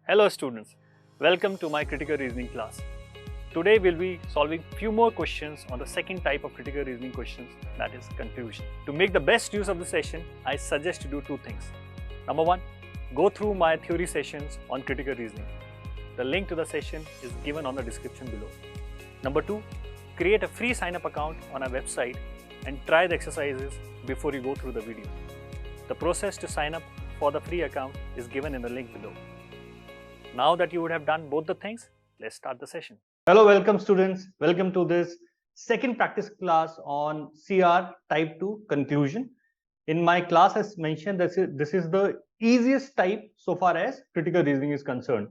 Hello students, welcome to my critical reasoning class. Today we'll be solving few more questions on the second type of critical reasoning questions, that is conclusion. To make the best use of the session, I suggest to do two things. Number one, go through my theory sessions on critical reasoning. The link to the session is given on the description below. Number two, create a free sign-up account on our website and try the exercises before you go through the video. The process to sign up for the free account is given in the link below. Now that you would have done both the things, let's start the session. Hello, welcome students. Welcome to this second practice class on CR type 2 conclusion. In my class, as mentioned, this is the easiest type so far as critical reasoning is concerned.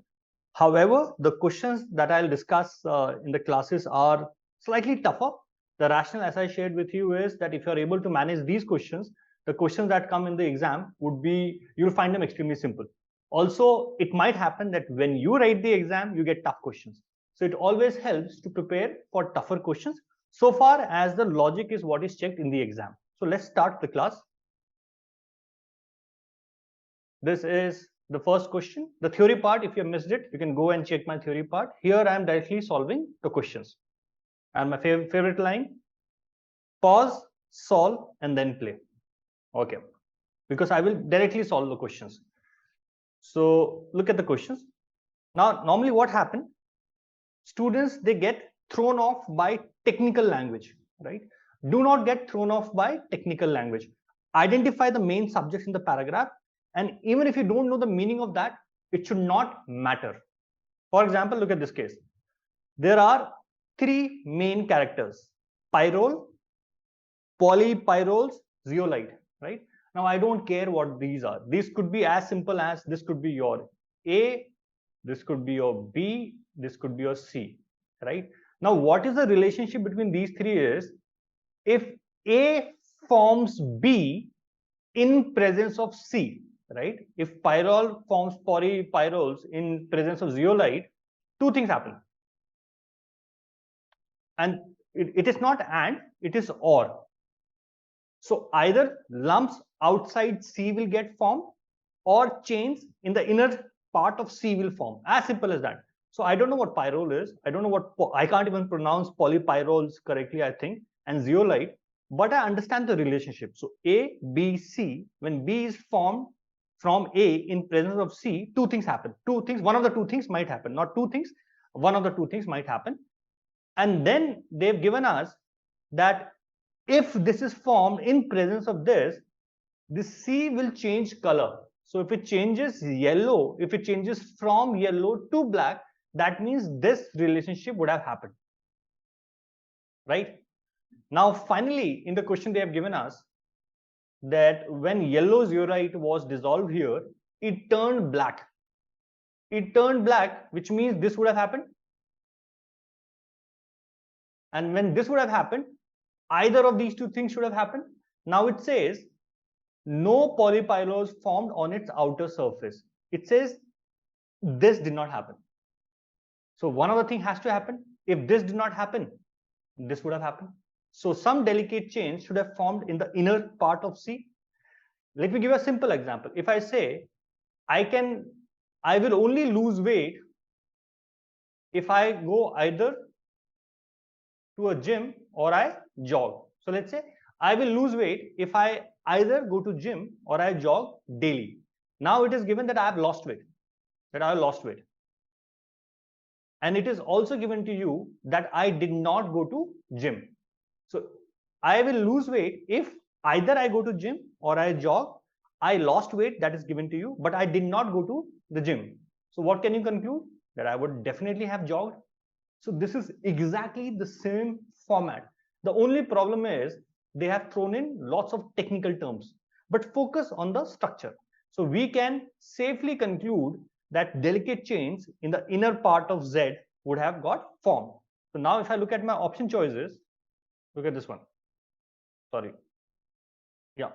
However, the questions that I'll discuss in the classes are slightly tougher. The rationale, as I shared with you, is that if you're able to manage these questions, the questions that come in the exam would be, you'll find them extremely simple. Also, it might happen that when you write the exam, you get tough questions. So it always helps to prepare for tougher questions so far as the logic is what is checked in the exam. So let's start the class. This is the first question. The theory part, if you missed it, you can go and check my theory part. Here I am directly solving the questions. And my favorite line, pause, solve, and then play. Okay, because I will directly solve the questions. So look at the questions. Now, normally what happens? Students, they get thrown off by technical language, right? Do not get thrown off by technical language. Identify the main subjects in the paragraph. And even if you don't know the meaning of that, it should not matter. For example, look at this case. There are three main characters: pyrrole, polypyrroles, zeolite, right? Now, I don't care what these are. These could be as simple as this could be your A, this could be your B, this could be your C, right? Now, what is the relationship between these three is, if A forms B in presence of C, right? If pyrrole forms polypyrroles in presence of zeolite, two things happen. And it is not and, it is or. So either lumps outside C will get formed, or chains in the inner part of C will form. As simple as that. So I don't know what pyrrole is. I don't know what, I can't even pronounce polypyrroles correctly, I think, and zeolite, but I understand the relationship. So A, B, C, when B is formed from A in presence of C, two things happen. Two things, one of the two things might happen. Not two things, one of the two things might happen. And then they've given us that if this is formed in presence of this C will change color. So if it changes yellow, if it changes from yellow to black, that means this relationship would have happened, right? Now, finally, in the question they have given us that when yellow zeolite was dissolved here, it turned black. It turned black, which means this would have happened. And when this would have happened, either of these two things should have happened. Now it says no polypyrroles formed on its outer surface. It says this did not happen. So one of the things has to happen. If this did not happen, this would have happened. So some delicate chains should have formed in the inner part of C. Let me give a simple example. If I say I will only lose weight if I go either to a gym or I jog. So let's say I will lose weight if I either go to gym or I jog daily. Now it is given that I have lost weight, and it is also given to you that I did not go to gym. So I will lose weight if either I go to gym or I jog. I lost weight, that is given to you, but I did not go to the gym. So what can you conclude? That I would definitely have jogged. So this is exactly the same format. The only problem is they have thrown in lots of technical terms, but focus on the structure. So we can safely conclude that delicate chains in the inner part of Z would have got formed. So now if I look at my option choices, look at this one. Sorry. Yeah.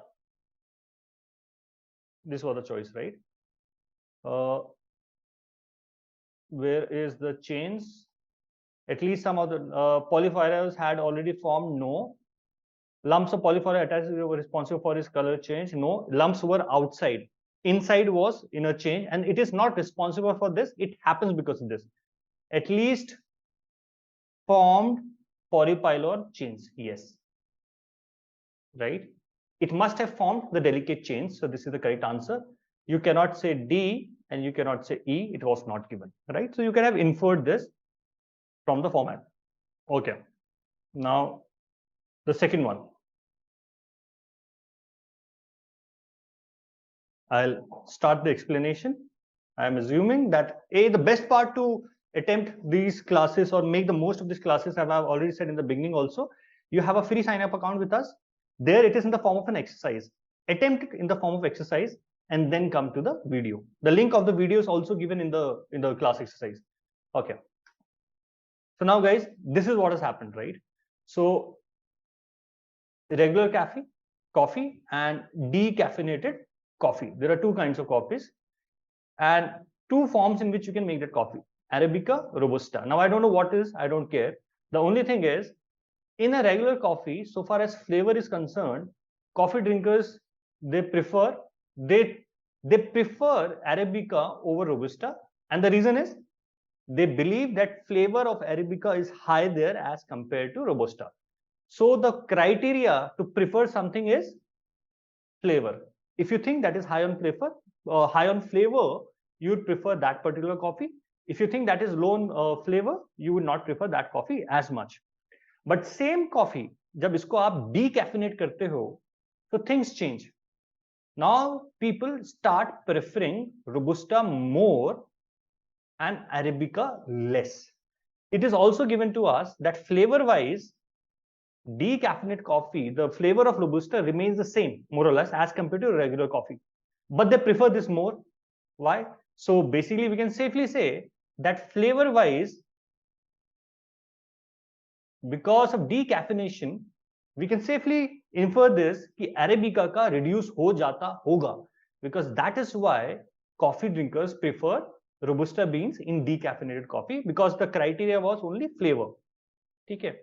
This was the choice, right? Where is the chains? At least some of the polypyrroles had already formed. No. Lumps of polypyrrole attached were responsible for its color change. No. Lumps were outside. inside was inner change, and it is not responsible for this. It happens because of this. At least formed polypylor chains. Yes. Right? It must have formed the delicate chains. So this is the correct answer. You cannot say D and you cannot say E. It was not given. Right? So you can have inferred this from the format. Okay. Now, the second one. I'll start the explanation. I'm assuming that the best part to attempt these classes or make the most of these classes, I've already said in the beginning also, you have a free sign up account with us. There it is in the form of an exercise. Attempt it in the form of exercise and then come to the video. The link of the video is also given in the class exercise. Okay. So now guys, this is what has happened, right? So regular coffee and decaffeinated coffee. There are two kinds of coffees and two forms in which you can make that coffee: Arabica, Robusta. Now I don't know what is, I don't care. The only thing is, in a regular coffee, so far as flavor is concerned, coffee drinkers, they prefer Arabica over Robusta, and the reason is they believe that flavor of Arabica is high there as compared to Robusta. So the criteria to prefer something is flavor. If you think that is high on flavor, you would prefer that particular coffee. If you think that is low on flavor, you would not prefer that coffee as much. But same coffee, जब इसको आप decaffeinate करते हो, so things change. Now people start preferring Robusta more and Arabica less. It is also given to us that flavor-wise, decaffeinated coffee, the flavor of Robusta remains the same, more or less, as compared to regular coffee. But they prefer this more. Why? So basically, we can safely say that flavor-wise, because of decaffeination, we can safely infer this कि Arabica का reduce हो जाता होगा, because that is why coffee drinkers prefer Robusta beans in decaffeinated coffee, because the criteria was only flavor. Okay.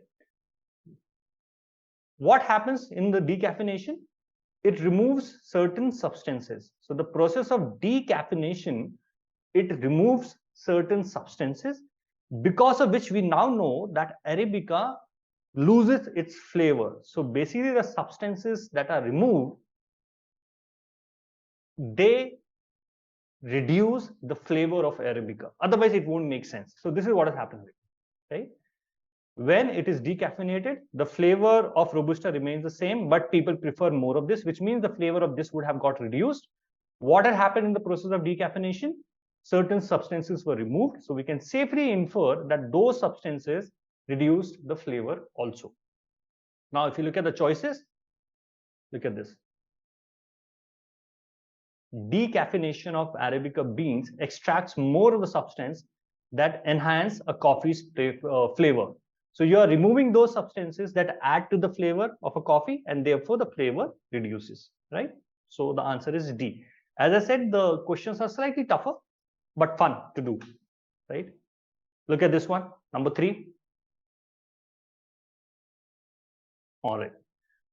What happens in the decaffeination? It removes certain substances. So the process of decaffeination, it removes certain substances, because of which we now know that Arabica loses its flavor. So basically the substances that are removed, they reduce the flavor of Arabica. Otherwise it won't make sense. So this is what has happened, right? When it is decaffeinated, the flavor of Robusta remains the same, but people prefer more of this, which means the flavor of this would have got reduced. What had happened in the process of decaffeination? Certain substances were removed. So we can safely infer that those substances reduced the flavor also. Now, if you look at the choices, look at this. Decaffeination of Arabica beans extracts more of the substance that enhance a coffee's flavor. So you are removing those substances that add to the flavor of a coffee, and therefore the flavor reduces, right? So the answer is D. As I said, the questions are slightly tougher, but fun to do, right? Look at this one, number 3. All right.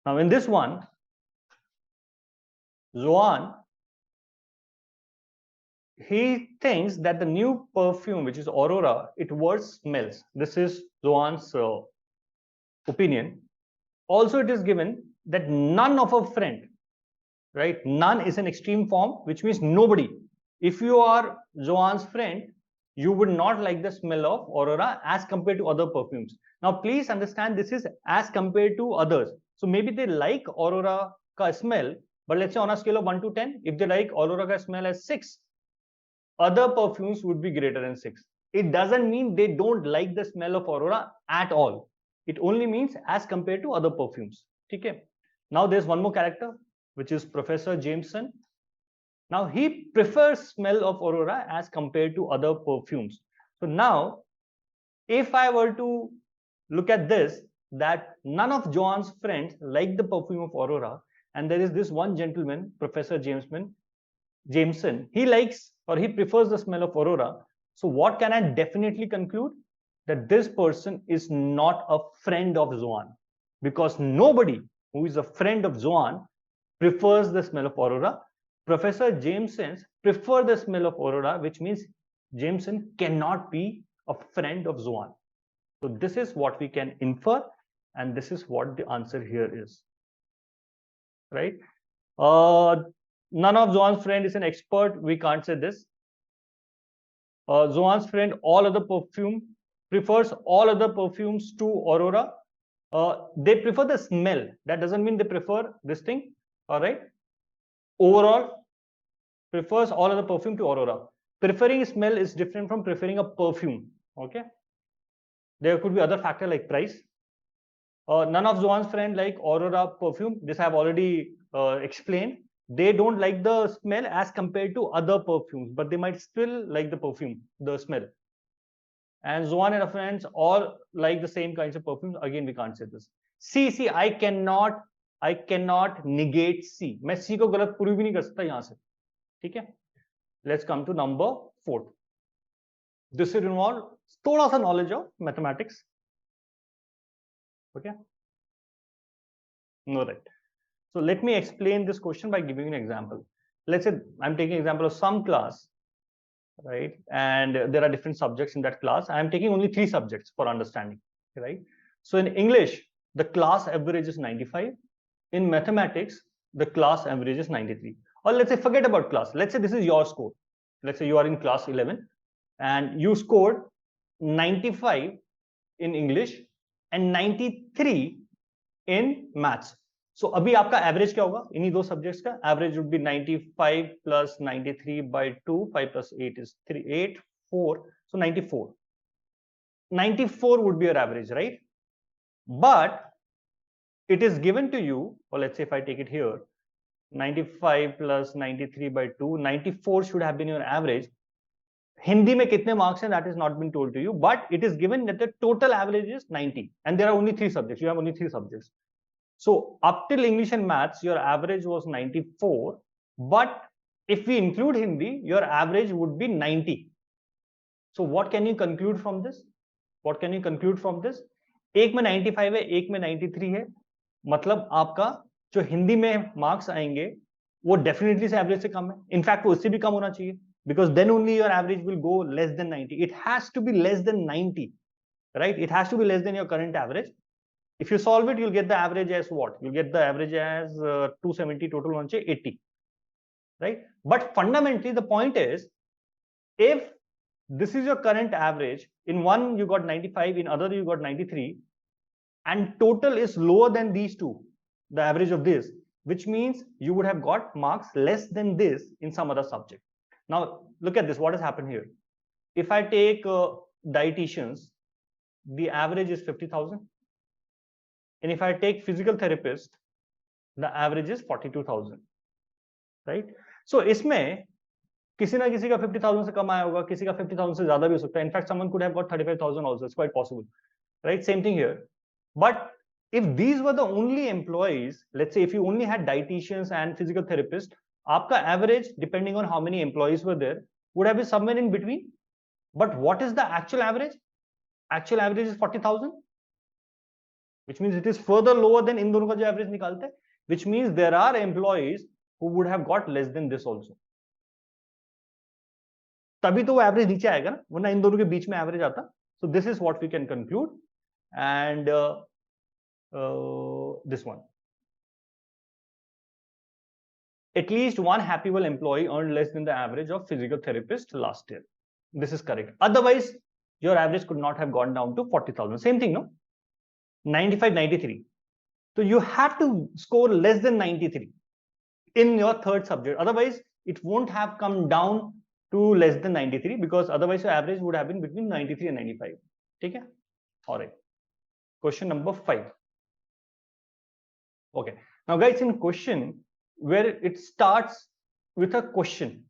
Now in this one, Zoan, he thinks that the new perfume, which is Aurora, it worse smells. This is Zoan's opinion. Also, it is given that none of a friend, right? None is an extreme form, which means nobody. If you are Zoan's friend, you would not like the smell of Aurora as compared to other perfumes. Now, please understand, this is as compared to others. So maybe they like Aurora ka smell, but let's say on a scale of 1 to 10, if they like Aurora ka smell as 6, other perfumes would be greater than 6. It doesn't mean they don't like the smell of Aurora at all. It only means as compared to other perfumes. Okay. Now there's one more character, which is Professor Jameson. Now he prefers smell of Aurora as compared to other perfumes. So now, if I were to look at this, that none of John's friends like the perfume of Aurora, and there is this one gentleman, Professor Jameson, he likes or he prefers the smell of Aurora. So what can I definitely conclude? That this person is not a friend of Zoan, because nobody who is a friend of Zoan prefers the smell of Aurora. Professor Jamesons prefer the smell of Aurora, which means Jameson cannot be a friend of Zoan. So this is what we can infer, and this is what the answer here is. Right? None of Zoan's friend is an expert. We can't say this. Zoan's friend prefers all other perfumes to Aurora. They prefer the smell. That doesn't mean they prefer this thing. All right. Overall, prefers all other perfume to Aurora. Preferring smell is different from preferring a perfume. Okay. There could be other factor like price. None of Zoan's friend like Aurora perfume. This I have already explained. They don't like the smell as compared to other perfumes, but they might still like the perfume, the smell. And Zoan and her friends all like the same kinds of perfumes. Again, we can't say this. See, I cannot negate C. मैं C को गलत prove भी नहीं कर सकता यहाँ से. ठीक है? Let's come to number 4. This will involve थोड़ा सा knowledge of mathematics. Okay? No, right. So let me explain this question by giving an example. Let's say I'm taking example of some class, right? And there are different subjects in that class. I'm taking only 3 subjects for understanding, right? So in English, the class average is 95. In mathematics, the class average is 93. Or let's say forget about class. Let's say this is your score. Let's say you are in class 11 and you scored 95 in English and 93 in maths. So अभी आपका average क्या होगा इन्हीं 2 subjects का average would be 95 plus 93 by 2 5 plus 8 is 3 8 4 so 94 would be your average, right? But it is given to you, or let's say if I take it here, 95 plus 93 by 2 94 should have been your average. Hindi में कितने marks हैं that is not been told to you, but it is given that the total average is 90 and there are only 3 subjects. You have only 3 subjects. So up till English and maths, your average was 94. But if we include Hindi, your average would be 90. So what can you conclude from this? What can you conclude from this? एक में 95 है, एक में 93 है. मतलब आपका जो हिंदी में मार्क्स आएंगे वो डेफिनेटली से एवरेज से कम है. इनफैक्ट उससे भी कम होना चाहिए. Because then only your average will go less than 90. It has to be less than 90, right? It has to be less than your current average. If you solve it, you'll get the average as what? You'll get the average as 270 total on 80, right? But fundamentally, the point is, if this is your current average, in one you got 95, in other you got 93, and total is lower than these two, the average of this, which means you would have got marks less than this in some other subject. Now, look at this. What has happened here? If I take dietitians, the average is 50,000. And if I take physical therapist, the average is 42,000. Right? So, इसमें किसी ना किसी का 50,000 से कम आया होगा, किसी का 50,000 से ज़्यादा भी हो सकता है. In fact, someone could have got 35,000 also. It's quite possible. Right? Same thing here. But if these were the only employees, let's say if you only had dietitians and physical therapists, आपका average, depending on how many employees were there, would have been somewhere in between. But what is the actual average? Actual average is 40,000, which means it is further lower than इन दोनों का जो average निकालते हैं, which means there are employees who would have got less than this also. तभी तो वो average नीचे आएगा ना, वरना इन दोनों के बीच में average आता. So this is what we can conclude, and this one. At least one Happywell employee earned less than the average of physical therapist last year. This is correct. Otherwise, your average could not have gone down to 40,000. Same thing, no? 95, 93. So you have to score less than 93 in your third subject. Otherwise, it won't have come down to less than 93 because otherwise your average would have been between 93 and 95. Okay? All right. Question number 5. Okay. Now, guys, in question where it starts with a question,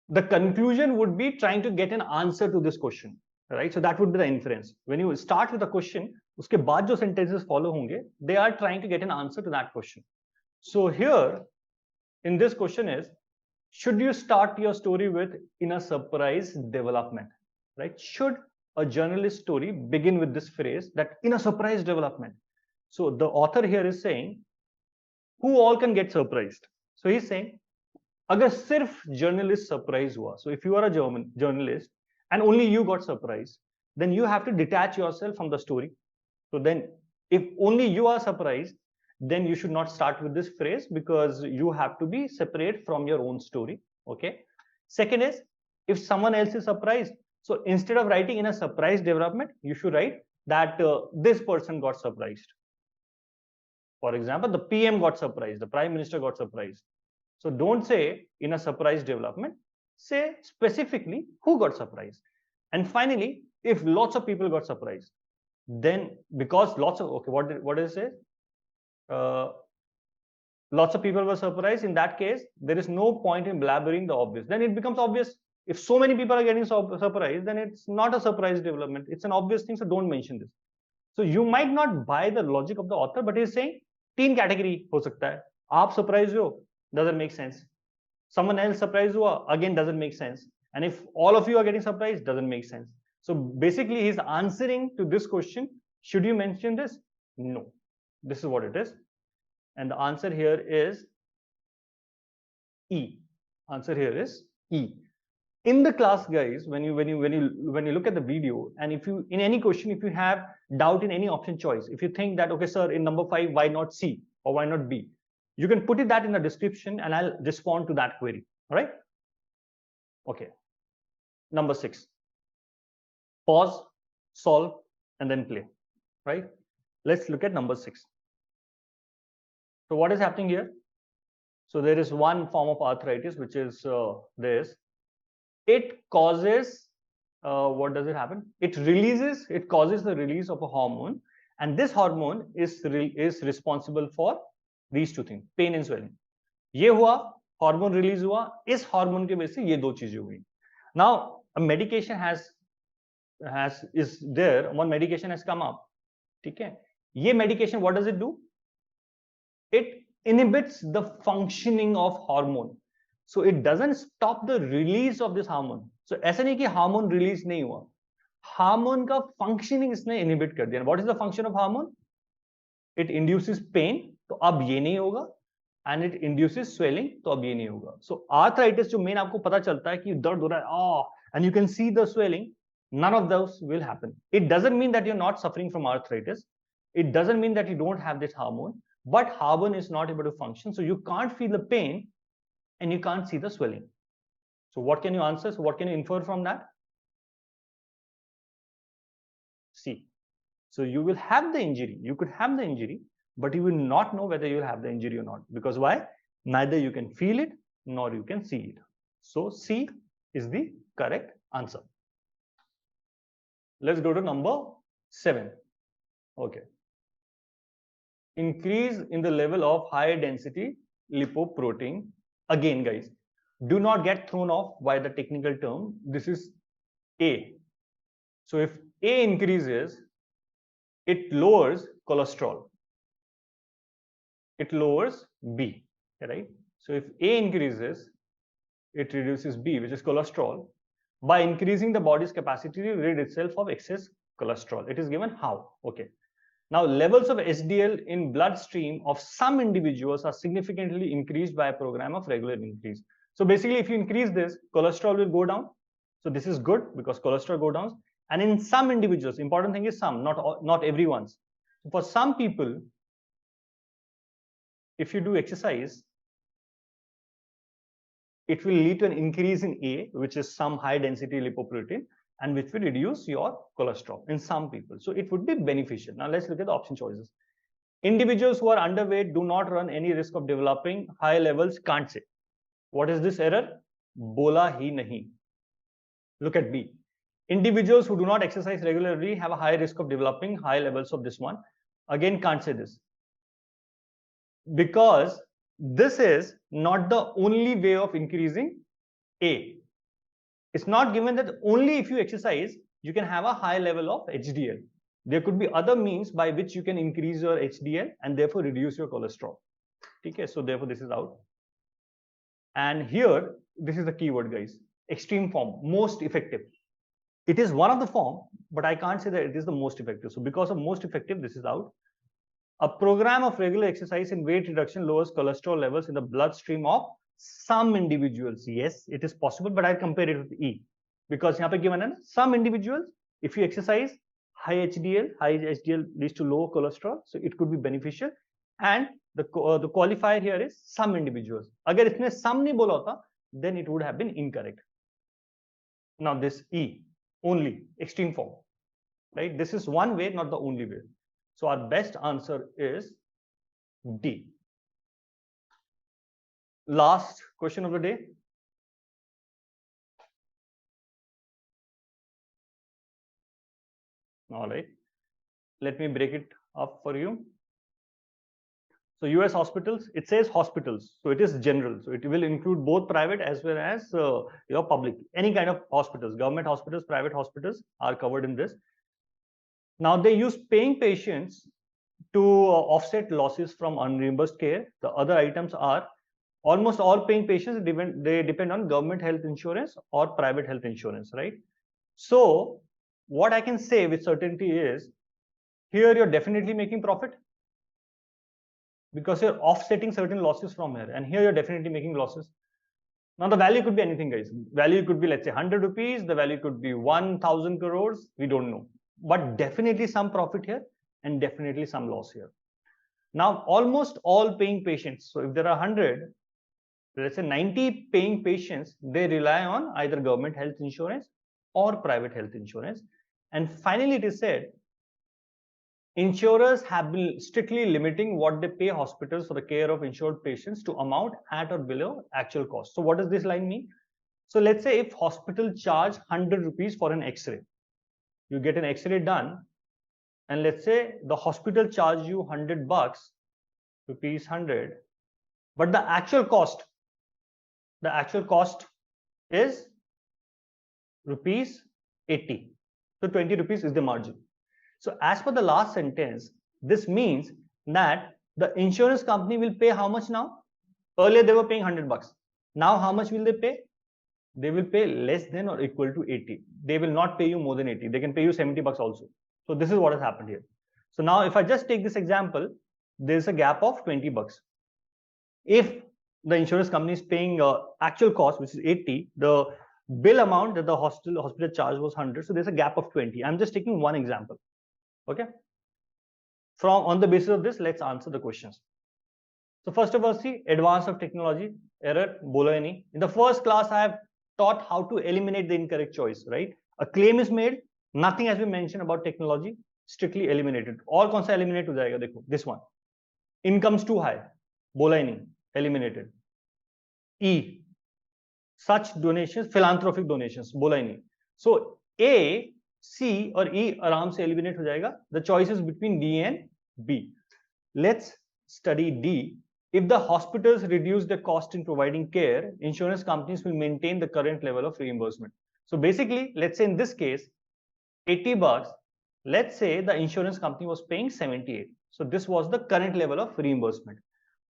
the conclusion would be trying to get an answer to this question, right? So that would be the inference. When you start with a question, uske baad jo sentences follow honge, they are trying to get an answer to that question. So here in this question is, should you start your story with in a surprise development, right? Should a journalist story begin with this phrase that in a surprise development? So the author here is saying, who all can get surprised? So he's saying अगर सिर्फ journalist surprise हुआ, so if you are a journalist and only you got surprised, then you have to detach yourself from the story. So then if only you are surprised, then you should not start with this phrase, because you have to be separate from your own story. Okay. Second is, if someone else is surprised, so instead of writing in a surprise development, you should write that this person got surprised. For example, the PM got surprised, the Prime Minister got surprised. So don't say in a surprise development, say specifically who got surprised. And finally, if lots of people got surprised, then because lots of, okay, what does it say? Lots of people were surprised. In that case, there is no point in blabbering the obvious. Then it becomes obvious. If so many people are getting surprised, then it's not a surprise development. It's an obvious thing. So don't mention this. So you might not buy the logic of the author, but he's saying तीन category हो सकता है. आप surprised हो, doesn't make sense. Someone else surprised हुआ, again doesn't make sense. And if all of you are getting surprised, doesn't make sense. So basically, he's answering to this question: should you mention this? No. This is what it is, and the answer here is E. Answer here is E. In the class, guys, when you look at the video, and if you in any question, if you have doubt in any option choice, if you think that, okay, sir, in number 5, why not C or why not B, you can put that in the description and I'll respond to that query. All right. Okay. Number 6. Pause, solve, and then play. Right. Let's look at number 6. So what is happening here? So there is one form of arthritis, which is this. It causes, what does it happen? It causes the release of a hormone, and this hormone is responsible for these two things, pain and swelling. ये हुआ, hormone release हुआ, इस hormone के वजह से ये दो चीजें हुई. Now a medication is there, one medication has come up. ठीक है? ये medication, what does it do? It inhibits the functioning of hormone. So it doesn't stop the release of this hormone. So ऐसा नहीं कि hormone release नहीं हुआ, hormone का functioning इसने inhibit कर दिया. What is the function of hormone? It induces pain, तो अब ये नहीं होगा, and it induces swelling, तो अब ये नहीं होगा. So arthritis जो main आपको पता चलता है कि दर्द हो रहा है, and you can see the swelling, none of those will happen. It doesn't mean that you're not suffering from arthritis. It doesn't mean that you don't have this hormone, but hormone is not able to function, so you can't feel the pain and you can't see the swelling. So what can you answer? So what can you infer from that? C. So you will have the injury. You could have the injury, but you will not know whether you will have the injury or not. Because why? Neither you can feel it nor you can see it. So C is the correct answer. Let's go to number 7. Okay. Increase in the level of high density lipoprotein. Again, guys, do not get thrown off by the technical term. This is A. So if A increases, it lowers cholesterol. It lowers B, right? So if A increases, it reduces B, which is cholesterol, by increasing the body's capacity to rid itself of excess cholesterol. It is given how? Okay. Now, levels of HDL in bloodstream of some individuals are significantly increased by a program of regular increase. So basically, if you increase this, cholesterol will go down. So this is good because cholesterol go down. And in some individuals, important thing is some, not everyone's. For some people, if you do exercise, it will lead to an increase in A, which is some high density lipoprotein, and which will reduce your cholesterol in some people. So it would be beneficial. Now let's look at the option choices. Individuals who are underweight do not run any risk of developing high levels, can't say. What is this error? Bola hi nahi. Look at B. Individuals who do not exercise regularly have a high risk of developing high levels of this one. Again, can't say this. Because this is not the only way of increasing A. It's not given that only if you exercise, you can have a high level of HDL. There could be other means by which you can increase your HDL and therefore reduce your cholesterol. Okay, so therefore this is out. And here, this is the keyword, guys. Extreme form, most effective. It is one of the form, but I can't say that it is the most effective. So because of most effective, this is out. A program of regular exercise and weight reduction lowers cholesterol levels in the bloodstream of some individuals, yes, it is possible, but I'll compare it with E because यहाँ पे given है ना, some individuals, if you exercise high HDL leads to low cholesterol, so it could be beneficial. And the qualifier here is some individuals. अगर इसने some नहीं बोला होता, then it would have been incorrect. Now this E, only extreme form, right? This is one way, not the only way. So our best answer is D. Last question of the day. All right, let me break it up for you. So US hospitals, it says hospitals, so it is general, so it will include both private as well as your public, any kind of hospitals, government hospitals, private hospitals are covered in this. Now they use paying patients to offset losses from unreimbursed care. The other items are almost all paying patients, they depend on government health insurance or private health insurance, right? So what I can say with certainty is, here you're definitely making profit because you're offsetting certain losses from here, and here you're definitely making losses. Now the value could be anything, guys. Value could be, let's say, 100 rupees, the value could be 1000 crores, we don't know, but definitely some profit here and definitely some loss here. Now almost all paying patients, so if there are 100, let's say 90 paying patients, they rely on either government health insurance or private health insurance. And finally it is said, insurers have been strictly limiting what they pay hospitals for the care of insured patients to amount at or below actual cost. So what does this line mean? So let's say if hospital charge 100 rupees for an X-ray, you get an X-ray done, and let's say the hospital charge you 100 bucks, rupees 100, but the actual cost is rupees 80. So 20 rupees is the margin. So as per the last sentence, this means that the insurance company will pay how much now? Earlier they were paying 100 bucks. Now how much will they pay? They will pay less than or equal to 80. They will not pay you more than 80. They can pay you 70 bucks also. So this is what has happened here. So now if I just take this example, there's a gap of 20 bucks. If the insurance company is paying actual cost, which is 80, the bill amount that the hospital charge was 100. So there's a gap of 20. I'm just taking one example. Okay. On the basis of this, let's answer the questions. So first of all, see, advance of technology, error, bola nahi. In the first class, I have taught how to eliminate the incorrect choice, right? A claim is made, nothing has been mentioned about technology, strictly eliminated. Or kaun sa eliminate ho jayega, dekho, this one. Income's too high, bola nahi, eliminated. E, such donations, philanthropic donations, bola nahi. So A, C or E आराम से eliminate हो जाएगा. The choice is between D and B. Let's study D. If the hospitals reduce the cost in providing care, insurance companies will maintain the current level of reimbursement. So basically, let's say in this case, 80 bucks, let's say the insurance company was paying 78. So this was the current level of reimbursement.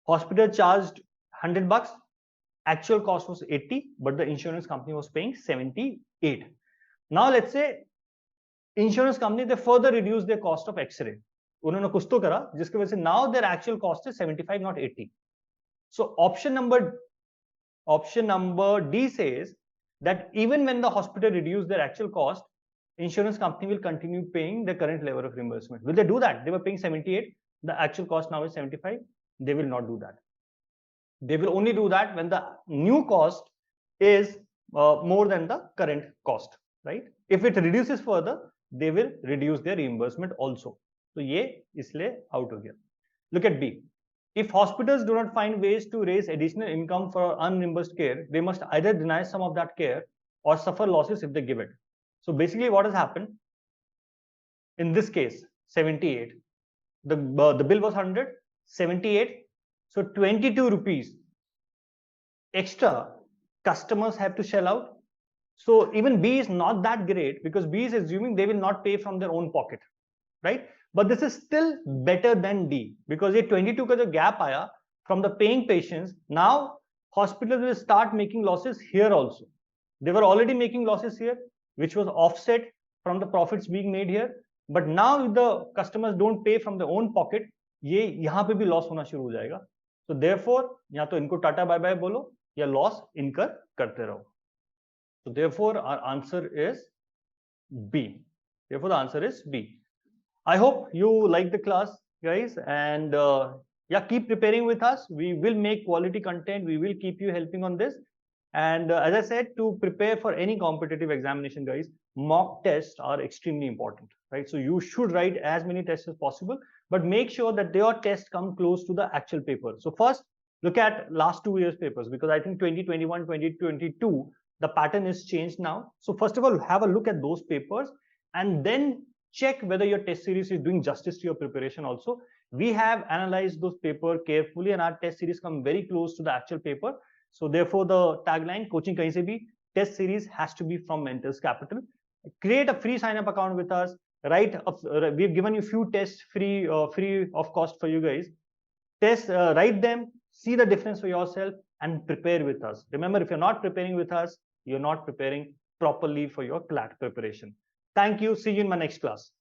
Hospital charged 100 bucks, actual cost was 80, but the insurance company was paying 78. Now let's say insurance company, they further reduce their cost of X-ray. उन्होंने कुछ तो करा जिसकी वजह से now their actual cost is 75, not 80. So option number D says that even when the hospital reduce their actual cost, insurance company will continue paying the current level of reimbursement. Will they do that? They were paying 78. The actual cost now is 75. They will not do that. They will only do that when the new cost is more than the current cost, right? If it reduces further, they will reduce their reimbursement also. So ye isliye out ho gaya. Look at B. If hospitals do not find ways to raise additional income for unreimbursed care, they must either deny some of that care or suffer losses if they give it. So basically what has happened in this case, 78, the bill was 100, 78, so 22 rupees extra customers have to shell out. So even B is not that great because B is assuming they will not pay from their own pocket, right? But this is still better than D because ये 22 का जो gap आया from the paying patients, now hospitals will start making losses here also. They were already making losses here, which was offset from the profits being made here. But now if the customers don't pay from their own pocket, ये यहाँ पे भी loss होना शुरू हो जाएगा. So therefore, या तो इनको टाटा बाय बाय बोलो या लॉस इनकर करते रहो. So therefore our answer is B. Therefore the answer is B. I hope you like the class, guys, and yeah, keep preparing with us. We will make quality content. We will keep you helping on this. And as I said, to prepare for any competitive examination, guys, mock tests are extremely important, right? So you should write as many tests as possible, but make sure that your tests come close to the actual paper. So first, look at last 2 years papers, because I think 2021, 2022, the pattern is changed now. So first of all, have a look at those papers and then check whether your test series is doing justice to your preparation also. We have analyzed those papers carefully and our test series come very close to the actual paper. So therefore the tagline, coaching kahin se bhi, test series has to be from Mentors Capital. Create a free sign up account with us. We've given you few tests free of cost for you guys. Write them, see the difference for yourself and prepare with us. Remember, if you're not preparing with us, you're not preparing properly for your CLAT preparation. Thank you. See you in my next class.